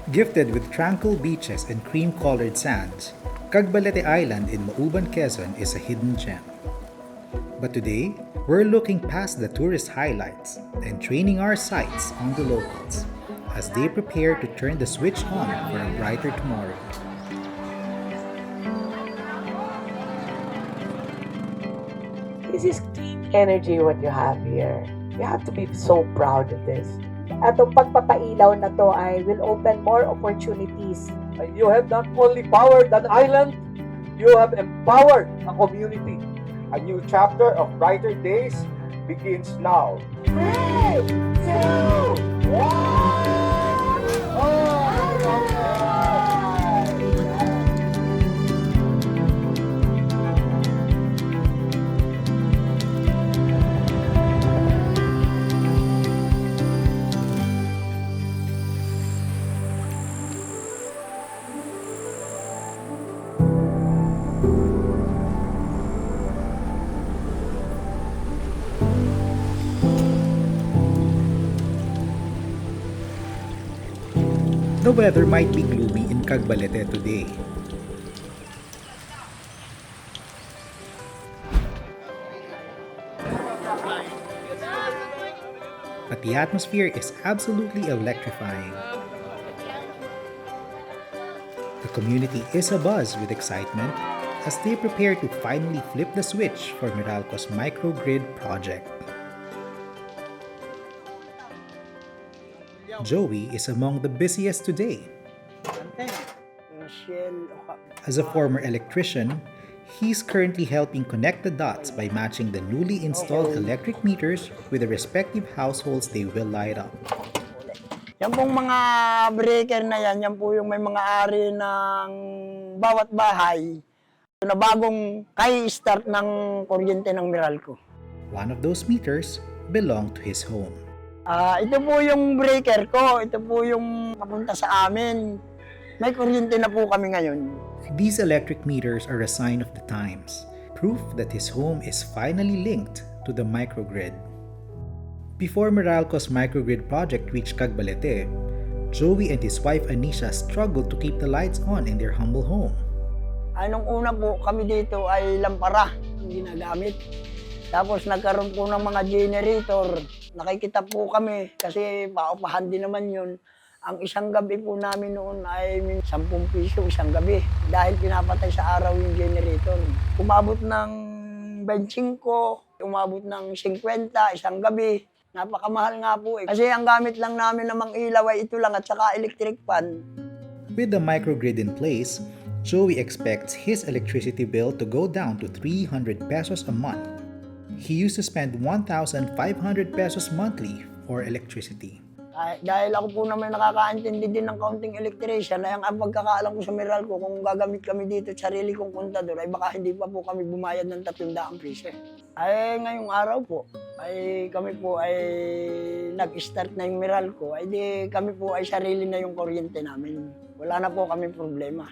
Gifted with tranquil beaches and cream-colored sands, Cagbalete Island in Mauban, Quezon is a hidden gem. But today, we're looking past the tourist highlights and training our sights on the locals as they prepare to turn the switch on for a brighter tomorrow. This is clean energy what you have here. You have to be so proud of this. Atong pagpapailaw na to ay will open more opportunities. You have not only powered an island, you have empowered a community. A new chapter of brighter days begins now. 3, 2, 1. The weather might be gloomy in Cagbalete today. But the atmosphere is absolutely electrifying. The community is abuzz with excitement as they prepare to finally flip the switch for Meralco's microgrid project. Joey is among the busiest today. As a former electrician, he's currently helping connect the dots by matching the newly installed electric meters with the respective households they will light up. Yan pong mga breaker na yan po yung may mga ari ng bawat bahay na bagong start ng kuryente ng Meralco. One of those meters belonged to his home. Ito po yung breaker ko, ito po yung papunta sa amin. May kuryente na po kami ngayon. These electric meters are a sign of the times, proof that his home is finally linked to the microgrid. Before Meralco's microgrid project reached Cagbalete, Joey and his wife Anisha struggled to keep the lights on in their humble home. Nung una po kami dito ay lampara ang ginagamit. Tapos nagkaroon po ng mga generator. Nakikita po kami kasi paupahan din naman yun. Ang isang gabi po namin noon ay 10 piso isang gabi dahil pinapatay sa araw yung generator. Umabot ng 25, umabot ng 50 isang gabi. Napakamahal nga po eh. Kasi ang gamit lang namin namang ilaw ay ito lang at saka electric fan. With the microgrid in place, Joey expects his electricity bill to go down to 300 pesos a month. He used to spend 1,500 pesos monthly for electricity. Dahil ako po naman nakakaintindi din ng kaunting electrician, ay ang pagkakaalam ko sa Meralco, kung gagamit kami dito at sarili kong kontador, ay baka hindi pa po kami bumayad ng 300 piso. Ay ngayong araw po, ay kami po ay nag-start na yung Meralco, ay di kami po ay sarili na yung kuryente namin. Wala na po kami problema.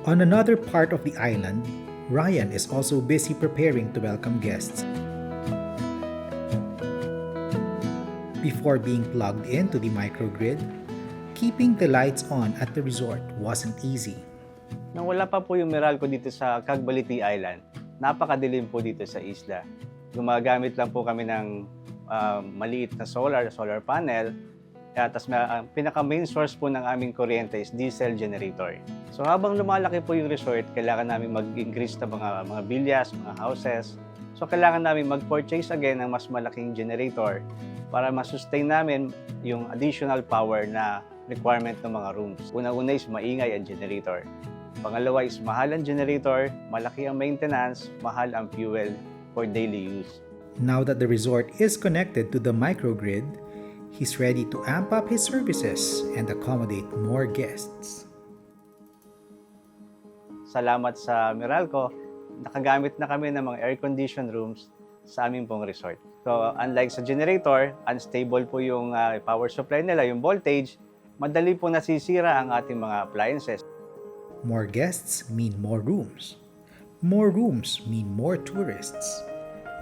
On another part of the island, Ryan is also busy preparing to welcome guests. Before being plugged into the microgrid, keeping the lights on at the resort wasn't easy. Nang wala pa po yung Meralco dito sa Cagbalete Island, napakadilim po dito sa isla. Gumagamit lang po kami ng maliit na solar panel. Tapos pinaka-main source po ng aming kuryente is diesel generator. So habang lumalaki po yung resort, kailangan namin mag-increase ng mga villas, mga houses. So kailangan namin mag-purchase again ng mas malaking generator para ma-sustain namin yung additional power na requirement ng mga rooms. Una-una is maingay ang generator. Pangalawa is mahal ang generator, malaki ang maintenance, mahal ang fuel for daily use. Now that the resort is connected to the microgrid, he's ready to amp up his services and accommodate more guests. Salamat sa Meralco, nakagamit na kami ng mga air-conditioned rooms sa aming pong resort. So unlike sa generator, unstable po yung power supply nila, yung voltage, madali po nasisira ang ating mga appliances. More guests mean more rooms. More rooms mean more tourists.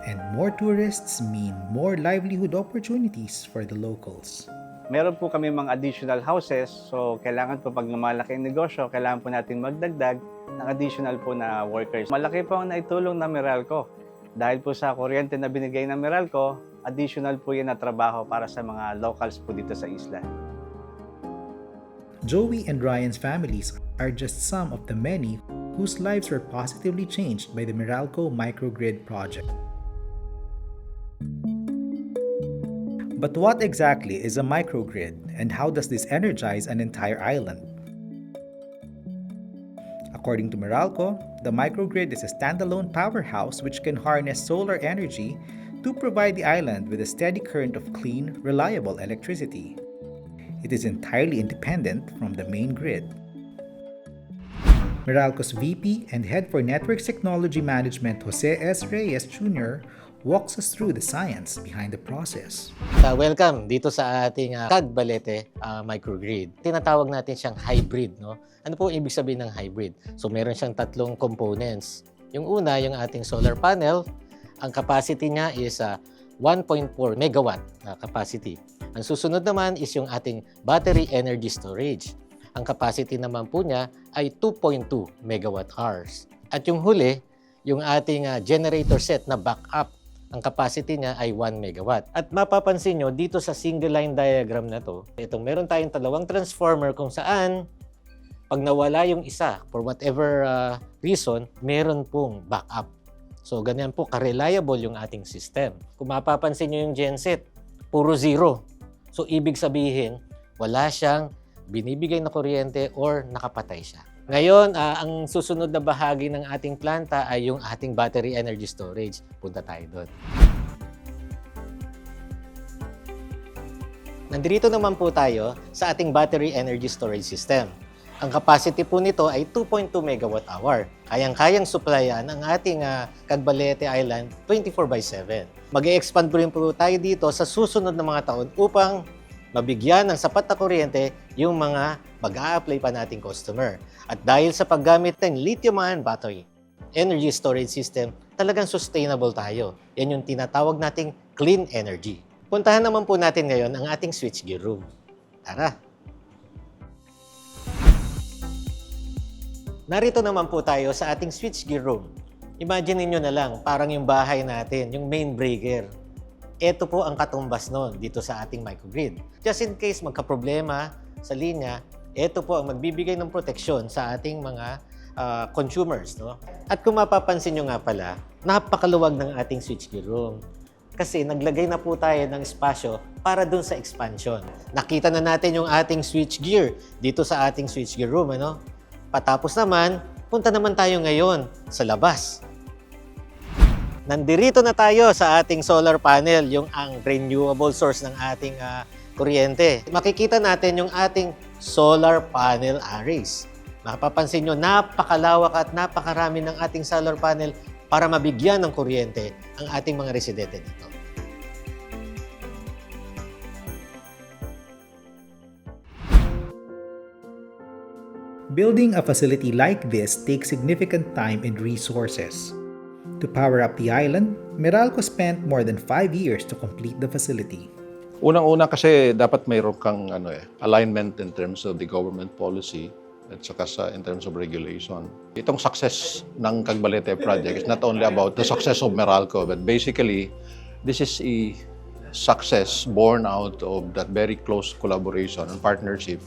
And more tourists mean more livelihood opportunities for the locals. Meron po kami mga additional houses, so kailangan po pag lumalaki ang negosyo, kailangan po natin magdagdag ng additional po na workers. Malaki po ang naitulong ng Meralco. Dahil po sa kuryente na binigay ng Meralco, additional po yan na trabaho para sa mga locals po dito sa isla. Joey and Ryan's families are just some of the many whose lives were positively changed by the Meralco microgrid project. But what exactly is a microgrid, and how does this energize an entire island? According to Meralco, the microgrid is a standalone powerhouse which can harness solar energy to provide the island with a steady current of clean, reliable electricity. It is entirely independent from the main grid. Meralco's VP and Head for Networks Technology Management, Jose S. Reyes Jr., walks us through the science behind the process. Welcome dito sa ating Cagbalete microgrid. Tinatawag natin siyang hybrid, no? Ano po ibig sabihin ng hybrid? So meron siyang tatlong components. Yung una, yung ating solar panel, ang capacity niya is 1.4 megawatt capacity. Ang susunod naman is yung ating battery energy storage. Ang capacity naman po niya ay 2.2 megawatt hours. At yung huli, yung ating generator set na backup. Ang capacity niya ay 1 megawatt. At mapapansin nyo, dito sa single line diagram na to, itong meron tayong dalawang transformer kung saan pag nawala yung isa, for whatever reason, meron pong backup. So, ganyan po ka-reliable yung ating system. Kung mapapansin nyo yung genset, puro zero. So, ibig sabihin, wala siyang binibigay na kuryente or nakapatay siya. Ngayon, ang susunod na bahagi ng ating planta ay yung ating battery energy storage. Punta tayo doon. Nandito naman po tayo sa ating battery energy storage system. Ang capacity po nito ay 2.2 megawatt hour. Kayang-kayang supplyan ang ating Cagbalete Island 24/7. Mag-e-expand po rin po tayo dito sa susunod na mga taon upang mabigyan ng sapat na kuryente yung mga mag-a-apply pa nating customer. At dahil sa paggamit ng lithium-ion battery energy storage system, talagang sustainable tayo. Yan yung tinatawag nating clean energy. Puntahan naman po natin ngayon ang ating switchgear room. Tara! Narito naman po tayo sa ating switchgear room. Imagine niyo na lang, parang yung bahay natin, yung main breaker. Ito po ang katumbas nun dito sa ating microgrid. Just in case magka-problema sa linya, ito po ang magbibigay ng proteksyon sa ating mga consumers. No? At kung mapapansin nyo nga pala, napakaluwag ng ating switchgear room. Kasi naglagay na po tayo ng espasyo para dun sa expansion. Nakita na natin yung ating switchgear dito sa ating switchgear room. Ano? Patapos naman, punta naman tayo ngayon sa labas. Nandirito na tayo sa ating solar panel, yung ang renewable source ng ating kuryente. Makikita natin yung ating solar panel arrays. Mapapansin nyo, napakalawak at napakarami ng ating solar panel para mabigyan ng kuryente ang ating mga residente dito. Building a facility like this takes significant time and resources. To power up the island, Meralco spent more than 5 years to complete the facility. Unang-una kasi dapat mayroon kang alignment in terms of the government policy at saka in terms of regulation. Itong success ng Cagbalete project is not only about the success of Meralco, but basically, this is a success born out of that very close collaboration and partnership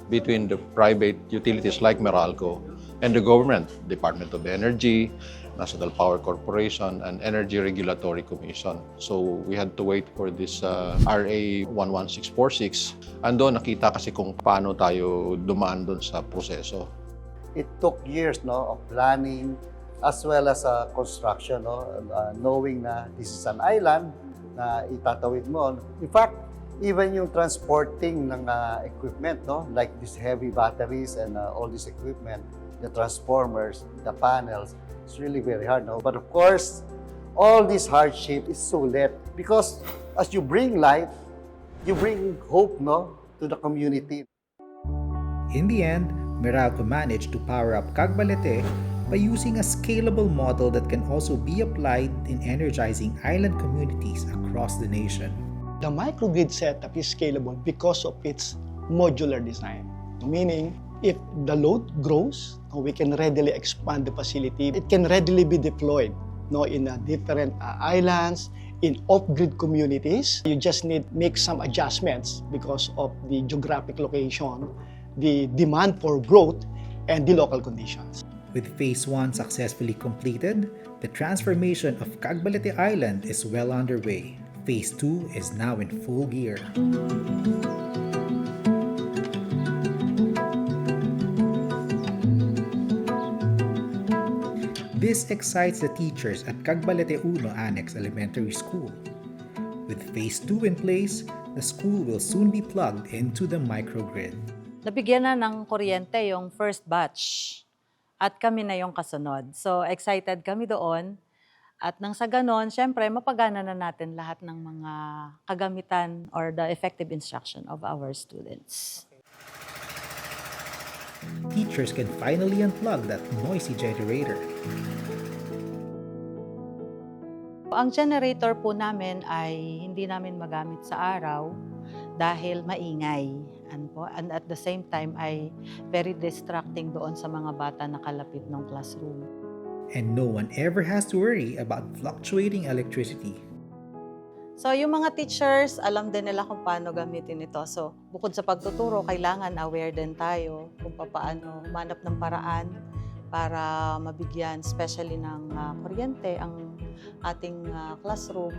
between the private utilities like Meralco and the government, Department of Energy, National Power Corporation, and Energy Regulatory Commission. So we had to wait for this RA 11646. Doon nakita kasi kung paano tayo dumaan doon sa proseso. It took years of planning as well as construction, knowing na this is an island na itatawid mo. In fact, even yung transporting ng equipment, like these heavy batteries and all this equipment, the transformers, the panels, it's really very hard. But of course, all this hardship is sulit because as you bring life, you bring hope to the community. In the end, Meralco managed to power up Cagbalete by using a scalable model that can also be applied in energizing island communities across the nation. The microgrid setup is scalable because of its modular design, meaning if the load grows, we can readily expand the facility. It can readily be deployed in different islands, in off-grid communities. You just need to make some adjustments because of the geographic location, the demand for growth, and the local conditions. With Phase 1 successfully completed, the transformation of Cagbalete Island is well underway. Phase 2 is now in full gear. This excites the teachers at Cagbalete Uno Annex Elementary School. With Phase 2 in place, the school will soon be plugged into the microgrid. Nabigyan na ng kuryente yung first batch at kami na yung kasunod. So excited kami doon at nang sa ganon, syempre mapagana na natin lahat ng mga kagamitan or the effective instruction of our students. Teachers can finally unplug that noisy generator. Ang generator po namin ay hindi namin magamit sa araw dahil maingay. And at the same time ay very distracting doon sa mga bata na kalapit ng classroom. And no one ever has to worry about fluctuating electricity. So yung mga teachers, alam din nila kung paano gamitin ito. So bukod sa pagtuturo, kailangan aware din tayo kung paano humanap ng paraan para mabigyan, especially ng kuryente, ang ating classroom.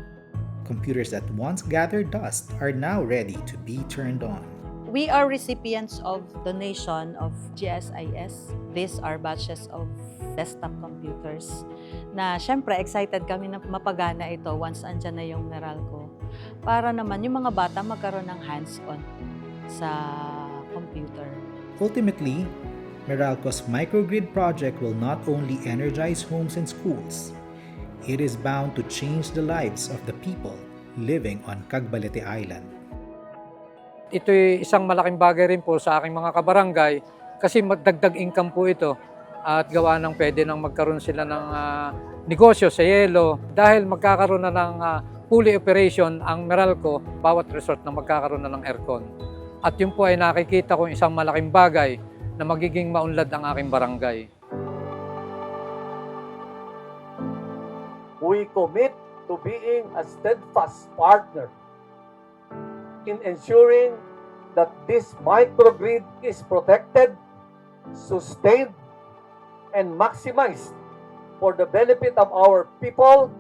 Computers that once gathered dust are now ready to be turned on. We are recipients of donation of GSIS. These are batches of desktop computers na syempre excited kami na mapagana ito once andyan na yung Meralco para naman yung mga bata magkaroon ng hands-on sa computer. Ultimately, Meralco's microgrid project will not only energize homes and schools, it is bound to change the lives of the people living on Cagbalete Island. Ito'y isang malaking bagay rin po sa aking mga kabarangay kasi magdagdag income po ito at gawa ng pwede nang magkaroon sila ng negosyo sa yelo dahil magkakaroon na ng fully operation ang Meralco, bawat resort na magkakaroon na ng aircon. At yun po ay nakikita kong isang malaking bagay na magiging maunlad ang aking barangay. We commit to being a steadfast partner in ensuring that this microgrid is protected, sustained, and maximized for the benefit of our people.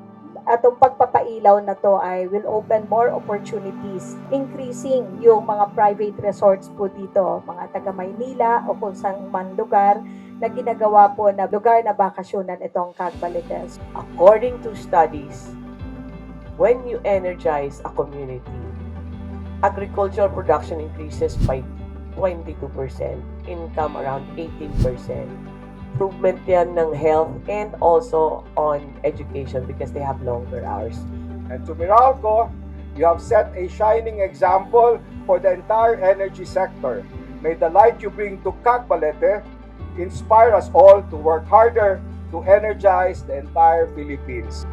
At ang pagpapailaw na to ay will open more opportunities, increasing yung mga private resorts po dito, mga taga Maynila o kung saan man lugar na ginagawa po na lugar na bakasyonan itong Cagbalete. According to studies, when you energize a community, agricultural production increases by 22%, income around 18%. Improvement yan ng health and also on education because they have longer hours. And to Meralco, you have set a shining example for the entire energy sector. May the light you bring to Cagbalete inspire us all to work harder to energize the entire Philippines.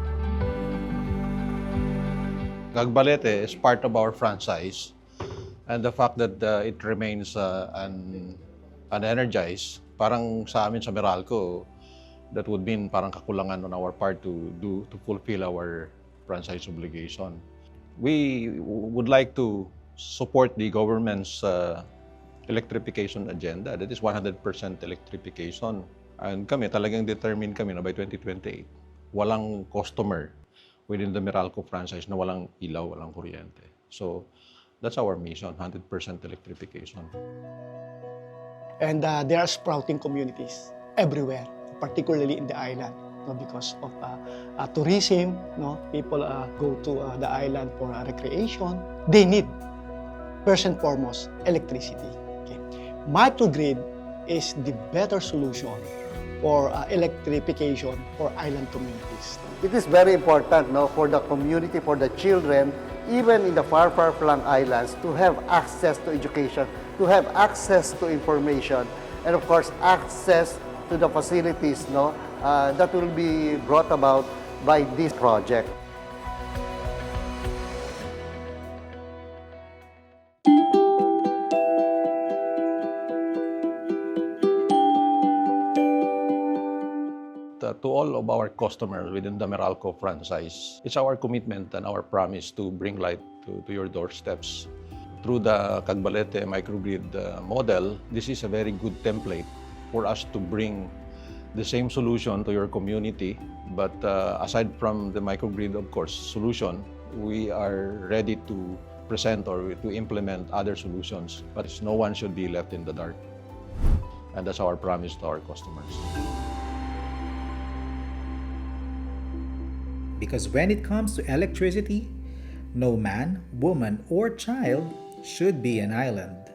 Cagbalete is part of our franchise, and the fact that it remains unenergized, parang sa amin sa Meralco, that would mean parang kakulangan on our part to fulfill our franchise obligation. We would like to support the government's electrification agenda. That is 100% electrification. And kami, talagang determined kami na by 2028, walang customer within the Meralco franchise na walang ilaw, walang kuryente. So, that's our mission, 100% electrification. And there are sprouting communities everywhere, particularly in the island, because of tourism. People go to the island for recreation. They need, first and foremost, electricity. Okay. Microgrid is the better solution for electrification for island communities. It is very important for the community, for the children, even in the far-flung islands, to have access to education, to have access to information, and of course, access to the facilities that will be brought about by this project. To all of our customers within the Meralco franchise, it's our commitment and our promise to bring light to your doorsteps. Through the Cagbalete microgrid model, this is a very good template for us to bring the same solution to your community. But aside from the microgrid, of course, solution, we are ready to present or to implement other solutions. But no one should be left in the dark. And that's our promise to our customers. Because when it comes to electricity, no man, woman, or child should be an island.